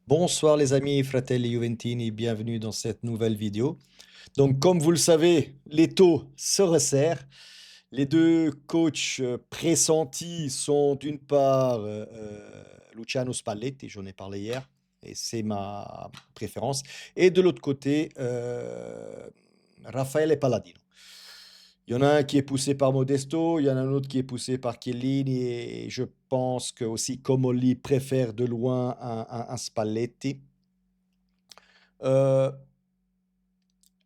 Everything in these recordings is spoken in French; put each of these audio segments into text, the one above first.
Bonsoir les amis, fratelli Juventini, bienvenue dans cette nouvelle vidéo. Donc comme vous le savez, les taux se resserrent. Les deux coachs pressentis sont d'une part Luciano Spalletti, j'en ai parlé hier, et c'est ma préférence, et de l'autre côté Raffaele Palladino. Il y en a un qui est poussé par Modesto, il y en a un autre qui est poussé par Chiellini, et je pense que aussi Comolli préfère de loin un Spalletti. Euh,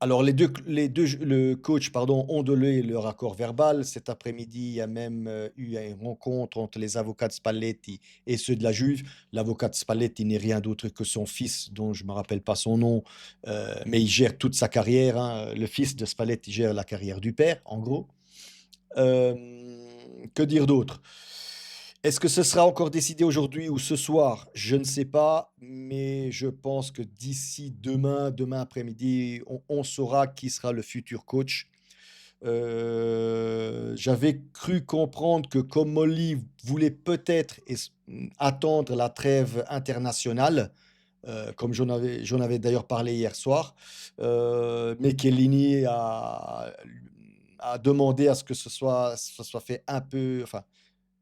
alors le coach pardon, ont donné leur accord verbal. Cet après-midi, il y a même eu une rencontre entre les avocats de Spalletti et ceux de la Juve. L'avocat de Spalletti n'est rien d'autre que son fils, dont je ne me rappelle pas son nom, mais il gère toute sa carrière, hein. Le fils de Spalletti gère la carrière du père, en gros. Euh, que dire d'autre? Est-ce que ce sera encore décidé aujourd'hui ou ce soir? Je ne sais pas, mais je pense que d'ici demain après-midi, on saura qui sera le futur coach. J'avais cru comprendre que Comolli voulait peut-être attendre la trêve internationale, comme j'en avais d'ailleurs parlé hier soir, mais Chiellini a demandé à ce que ce soit fait un peu, enfin,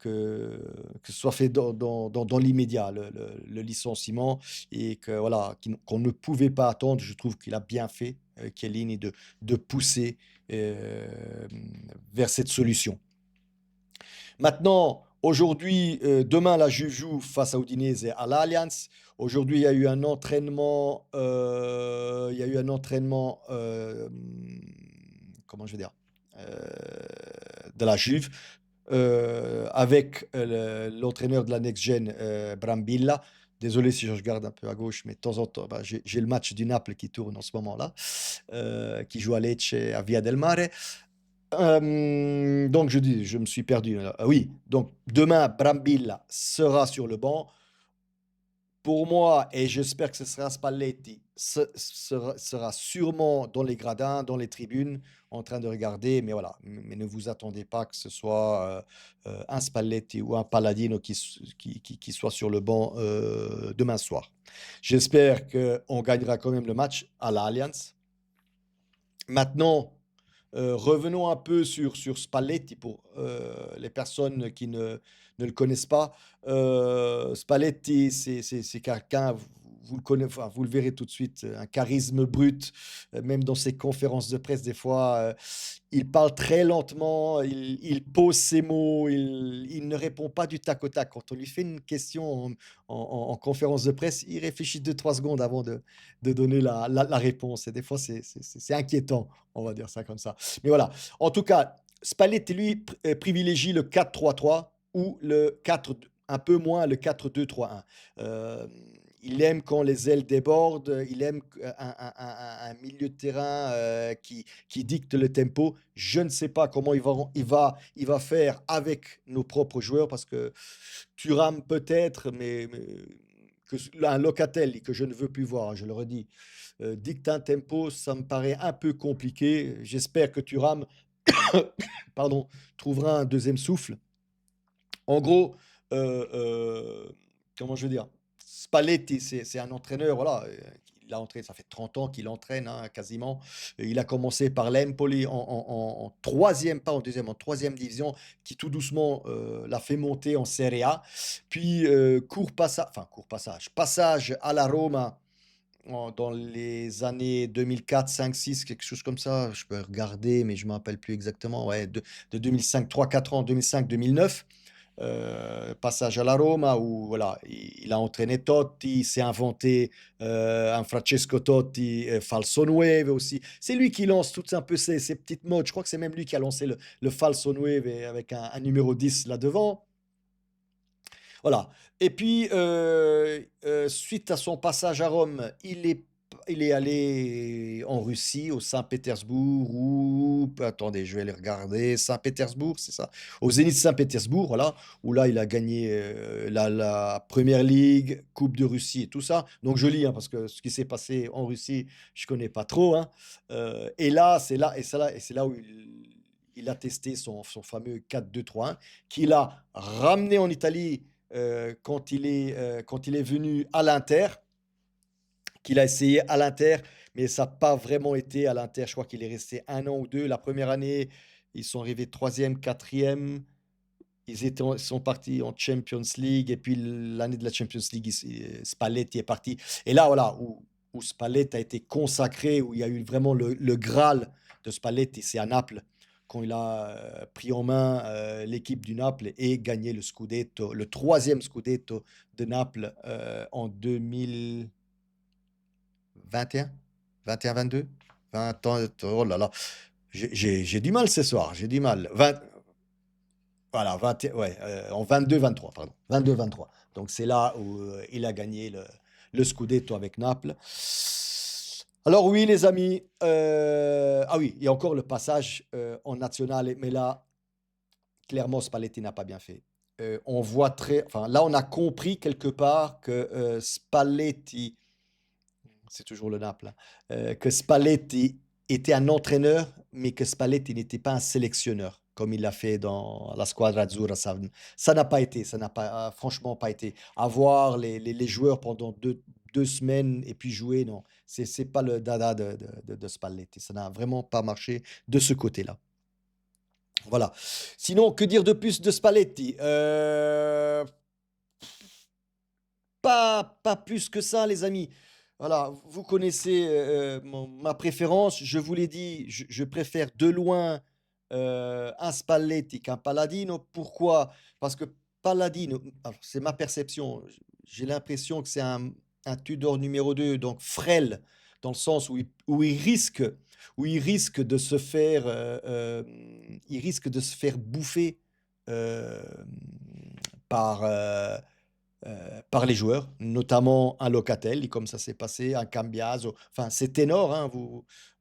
que ce soit fait dans l'immédiat, le licenciement, et que voilà, qu'on ne pouvait pas attendre. Je trouve qu'il a bien fait, Chiellini, de pousser euh, vers cette solution. Maintenant, aujourd'hui, demain, la Juve joue face à Udinese à l'Allianz. Aujourd'hui, il y a eu un entraînement, comment je vais dire, euh, de la Juve avec l'entraîneur de la Next Gen, Brambilla. Désolé si je regarde un peu à gauche, mais de temps en temps, bah, j'ai le match du Naples qui tourne en ce moment-là, qui joue à Lecce, à Via del Mare. Donc je me suis perdu là. Ah oui, donc demain, Brambilla sera sur le banc. Pour moi, et j'espère que ce sera Spalletti, sera sûrement dans les gradins, dans les tribunes, en train de regarder. Mais voilà, mais ne vous attendez pas que ce soit un Spalletti ou un Palladino qui soit sur le banc demain soir. J'espère qu'on gagnera quand même le match à l'Allianz. Maintenant, revenons un peu sur Spalletti pour les personnes qui ne le connaissent pas. Spalletti, c'est quelqu'un, vous le connaissez, enfin, vous le verrez tout de suite, un charisme brut, même dans ses conférences de presse, des fois, il parle très lentement, il pose ses mots, il ne répond pas du tac au tac. Quand on lui fait une question en conférence de presse, il réfléchit 2, 3 secondes avant de donner la réponse. Et des fois, c'est inquiétant, on va dire ça comme ça. Mais voilà. En tout cas, Spalletti, lui, privilégie le 4-3-3 ou le 4, un peu moins le 4-2-3-1. Euh, il aime quand les ailes débordent, il aime un milieu de terrain qui dicte le tempo. Je ne sais pas comment il va faire avec nos propres joueurs parce que Thuram peut-être, mais un Locatelli que je ne veux plus voir, je le redis, dicte un tempo, ça me paraît un peu compliqué. J'espère que Thuram pardon, trouvera un deuxième souffle. En gros, euh, euh, comment je veux dire, Spalletti, c'est un entraîneur, voilà. Il a entraîné, ça fait 30 ans qu'il entraîne, hein, quasiment. Il a commencé par l'Empoli en troisième, pas en deuxième, en troisième division, qui tout doucement l'a fait monter en Serie A. Puis passage à la Roma dans les années 2004, 5, 6, quelque chose comme ça. Je peux regarder, mais je ne me rappelle plus exactement. Ouais, de 2005, 3, 4 ans, 2005, 2009. Passage à la Roma où voilà, il a entraîné Totti, il s'est inventé un Francesco Totti, Falso 9 aussi. C'est lui qui lance toutes un peu ces petites modes. Je crois que c'est même lui qui a lancé le Falso 9 avec un numéro 10 là devant. Voilà. Et puis, suite à son passage à Rome, il est allé en Russie, au Saint-Pétersbourg, ou... Attendez, je vais aller regarder. Saint-Pétersbourg, c'est ça? Au Zénith Saint-Pétersbourg, voilà, où là, il a gagné la Première Ligue, Coupe de Russie et tout ça. Donc, je lis, hein, parce que ce qui s'est passé en Russie, je connais pas trop, hein. Et là, c'est là où il a testé son fameux 4-2-3-1, qu'il a ramené en Italie quand il est venu à l'Inter. qu'il a essayé à l'Inter, mais ça n'a pas vraiment été à l'Inter. Je crois qu'il est resté 1 an ou 2. La première année, ils sont arrivés troisième, quatrième. Ils sont partis en Champions League et puis l'année de la Champions League, Spalletti est parti. Et là, voilà, où Spalletti a été consacré, où il y a eu vraiment le Graal de Spalletti, c'est à Naples, quand il a pris en main l'équipe du Naples et gagné le Scudetto, le troisième Scudetto de Naples en 2021, 21-22, 20 ans, oh là là, j'ai du mal ce soir, j'ai du mal. Voilà, 20 ouais, en 22-23, pardon. 22-23. Donc c'est là où il a gagné le Scudetto avec Naples. Alors oui, les amis, ah oui, il y a encore le passage en national, mais là, clairement, Spalletti n'a pas bien fait. On voit enfin, là, on a compris quelque part que Spalletti, c'est toujours le Naples, hein, que Spalletti était un entraîneur, mais que Spalletti n'était pas un sélectionneur, comme il l'a fait dans la Squadra Azzurra. Ça n'a pas été, ça n'a pas, franchement pas été. Avoir les joueurs pendant 2 semaines et puis jouer, non, c'est pas le dada de Spalletti. Ça n'a vraiment pas marché de ce côté-là. Voilà. Sinon, que dire de plus de Spalletti? Pas plus que ça, les amis. Voilà, vous connaissez ma préférence. Je vous l'ai dit, je préfère de loin un Spalletti qu'un Palladino. Pourquoi? Parce que Palladino, alors, c'est ma perception. J'ai l'impression que c'est un Tudor numéro 2, donc frêle, dans le sens où il risque de se faire, il risque de se faire bouffer euh, par, par les joueurs, notamment un Locatelli, comme ça s'est passé, un Cambiaso, enfin c'est ténor, hein,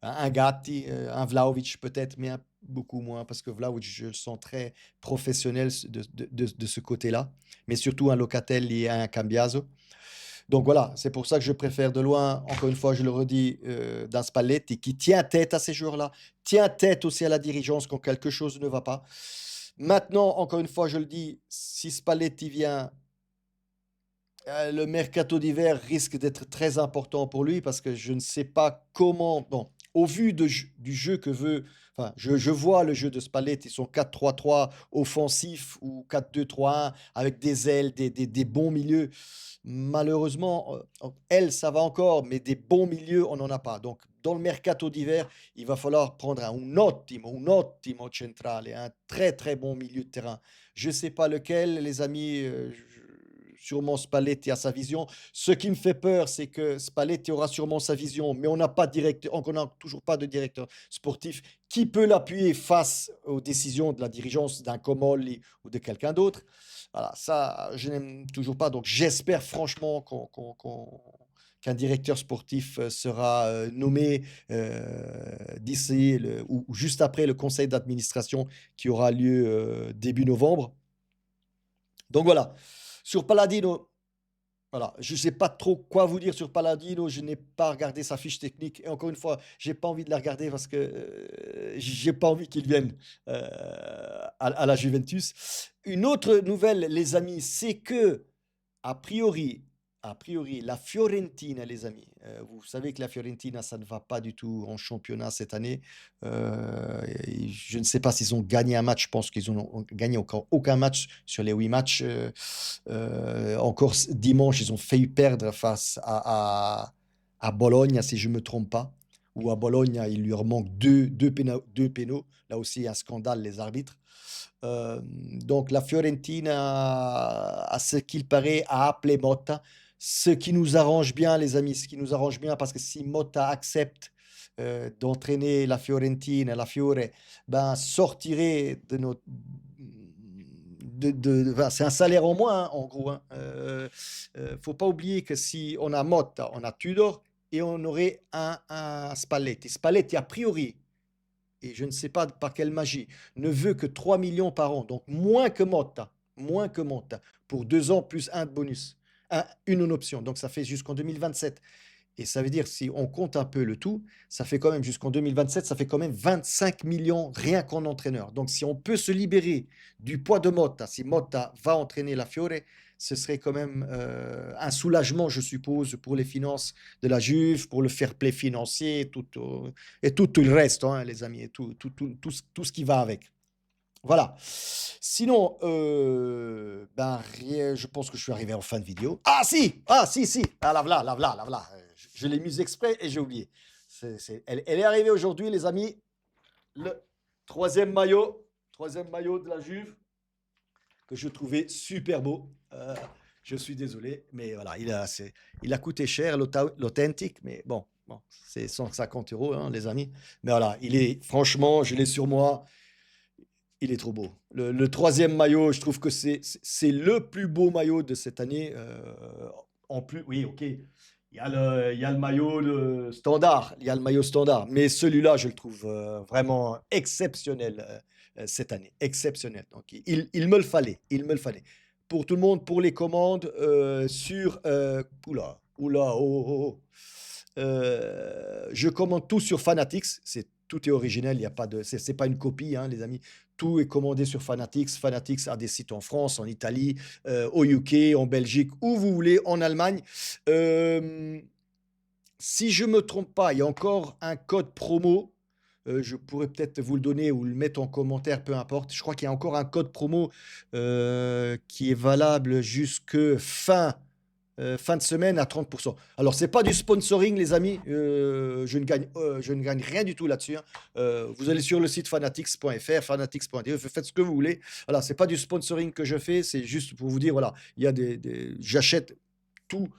un Gatti, un Vlahovic peut-être, mais beaucoup moins, parce que Vlahovic, je le sens très professionnel de ce côté-là, mais surtout un Locatelli et un Cambiaso. Donc voilà, c'est pour ça que je préfère de loin, encore une fois, je le redis, d'un Spalletti qui tient tête à ces joueurs-là, tient tête aussi à la dirigeance quand quelque chose ne va pas. Maintenant, encore une fois, je le dis, si Spalletti vient, le mercato d'hiver risque d'être très important pour lui parce que je ne sais pas comment. Bon, au vu du jeu que veut. Enfin, je vois le jeu de Spalletti, son 4-3-3 offensif ou 4-2-3-1 avec des ailes, des bons milieux. Malheureusement, elle, ça va encore, mais des bons milieux, on n'en a pas. Donc, dans le mercato d'hiver, il va falloir prendre un ottimo centrale, un très très bon milieu de terrain. Je ne sais pas lequel, les amis. Sûrement Spalletti a sa vision. Ce qui me fait peur, c'est que Spalletti aura sûrement sa vision, mais on n'a pas de directeur, on n'a toujours pas de directeur sportif qui peut l'appuyer face aux décisions de la dirigeance d'un Comolli ou de quelqu'un d'autre. Voilà, ça, je n'aime toujours pas. Donc, j'espère franchement qu'un directeur sportif sera nommé d'ici ou juste après le conseil d'administration qui aura lieu début novembre. Donc voilà. Sur Palladino, voilà, je ne sais pas trop quoi vous dire sur Palladino. Je n'ai pas regardé sa fiche technique. Et encore une fois, j'ai pas envie de la regarder parce que j'ai pas envie qu'il vienne à la Juventus. Une autre nouvelle, les amis, c'est que a priori, la Fiorentina, les amis, vous savez que la Fiorentina, ça ne va pas du tout en championnat cette année. Je ne sais pas s'ils ont gagné un match. Je pense qu'ils n'ont gagné encore aucun match sur les 8 matchs. Encore dimanche, ils ont failli perdre face à Bologne, si je ne me trompe pas. Ou à Bologne, il lui manque deux pénaux. Là aussi, un scandale, les arbitres. Donc la Fiorentina, à ce qu'il paraît, a appelé Motta, ce qui nous arrange bien, les amis, ce qui nous arrange bien, parce que si Motta accepte d'entraîner la Fiorentina, la Fiore, ben, sortirait de notre... enfin, c'est un salaire en moins, hein, en gros. Hein. Faut pas oublier que si on a Motta, on a Tudor, et on aurait un Spalletti. Spalletti, a priori, et je ne sais pas par quelle magie, ne veut que 3 millions par an, donc moins que Motta, pour 2 ans plus un de bonus, une option, donc ça fait jusqu'en 2027. Et ça veut dire, si on compte un peu le tout, ça fait quand même jusqu'en 2027, ça fait quand même 25 millions rien qu'en entraîneur. Donc si on peut se libérer du poids de Motta, si Motta va entraîner la Fiore, ce serait quand même, un soulagement, je suppose, pour les finances de la Juve, pour le fair play financier et tout le reste, hein, les amis, et tout ce qui va avec. Voilà. Sinon, ben, rien, je pense que je suis arrivé en fin de vidéo. Ah si! Ah si, si! Ah la voilà, la voilà, la voilà. Je l'ai mise exprès et j'ai oublié. Elle est arrivée aujourd'hui, les amis. Le troisième maillot de la Juve que je trouvais super beau. Je suis désolé, mais voilà, il a coûté cher, l'authentique, mais bon, c'est 150 euros, hein, les amis. Mais voilà, franchement, je l'ai sur moi. Il est trop beau. Le troisième maillot, je trouve que c'est le plus beau maillot de cette année. En plus, oui, ok. Il y a le maillot standard. Il y a le maillot standard. Mais celui-là, je le trouve vraiment exceptionnel cette année. Exceptionnel. Donc, il me le fallait. Il me le fallait. Pour tout le monde, pour les commandes sur. Oula, oula, oh, oh, oh. Je commande tout sur Fanatics. Tout est original. Il y a pas de. C'est pas une copie, hein, les amis. Tout est commandé sur Fanatics. Fanatics a des sites en France, en Italie, au UK, en Belgique, où vous voulez, en Allemagne. Euh, Si je me trompe pas, il y a encore un code promo. Je pourrais peut-être vous le donner ou le mettre en commentaire, peu importe. Je crois qu'il y a encore un code promo qui est valable jusque fin de semaine à 30%. Alors, c'est pas du sponsoring, les amis. Je ne gagne rien du tout là-dessus, hein. Vous allez sur le site fanatics.fr, fanatics.de, faites ce que vous voulez. Voilà, c'est pas du sponsoring que je fais, c'est juste pour vous dire, voilà, il y a j'achète tout,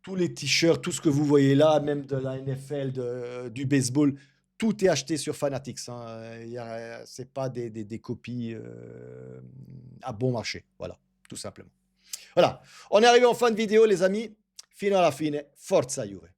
tous les t-shirts, tout ce que vous voyez là, même de la NFL, du baseball, tout est acheté sur Fanatics, hein. C'est pas des copies à bon marché. Voilà, tout simplement. Voilà, on est arrivé en fin de vidéo, les amis. Fino alla fine, forza Juve.